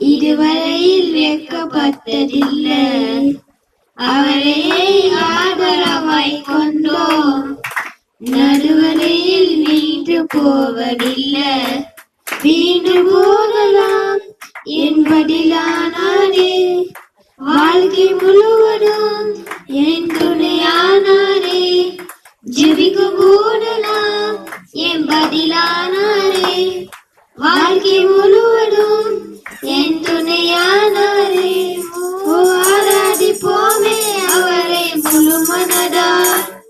இதுவரையில் வெட்கப்பட்டதில்லை. அவரையே ஆதரவாய் கொண்டோம். நடுவரையில் நின்று போவதில்லை. மீண்டும் போகலாம் என்பதிலானாரே. வாழ்க்கை முழுவதும் என் துணையானாரே. ஜெபிக்கும் போதெல்லாம் என் பதிலானாரே. வாழ்க்கை முழுவதும் என் துணையானாரே. ஓ ஆராதிப்போமே அவரை முழு மனதாய்.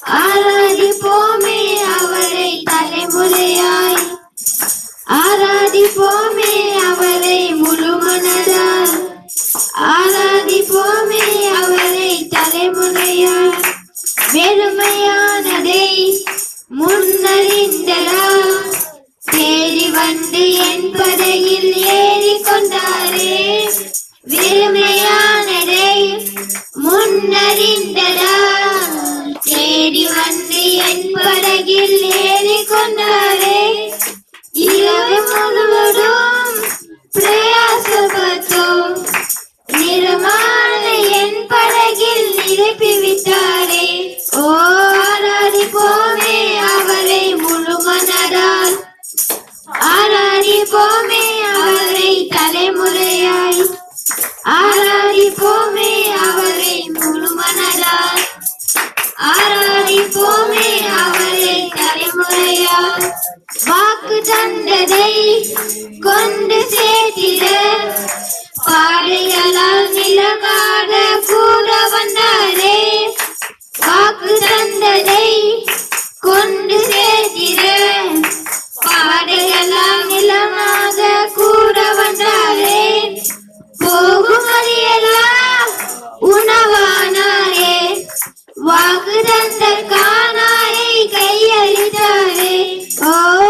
ஆராதிப்போமே அவரை தலைமுறையாய். ஆராதிப்போமே அவரை முழு மனதாய். ஆராதிப்போமே அவரை தலைமுறையாய். வெறுமையானதை முன்னறிந்தரா. தேடி வந்து என் படையில் ஏறிக்கொண்டாரே. வெறுமையானதை முன்னறிந்தரா. தேடி வந்து என் படகில் ஏறிக்கொண்டாரே. இரவு முழுவதும் பிரயாசப்பட்டோம். நிறமான என் படகில் நிரப்பிவிட்டாரே. ஓ ஆராதிப்போமே அவரை முழு மனதால். ஆராதிப்போமே அவரை தலைமுறையாய். ஆராதிப்போமே அவரை முழு மனதால். ஆராதிப்போமே அவரை தலைமுறையாய். வாக்கு தந்ததை கொண்டு சேர்த்திட பாடைகளால் நிலகாட கூட வந்தாரே. வாக்கு தந்ததை கொண்டு சேர்த்திட பாடைகளால் நிலமாக கூட வந்தாரே. போகும் வழியெல்லாம் உணவானாரே. வாக்கு தந்த கானாரை கையளித்தாரே. ஓ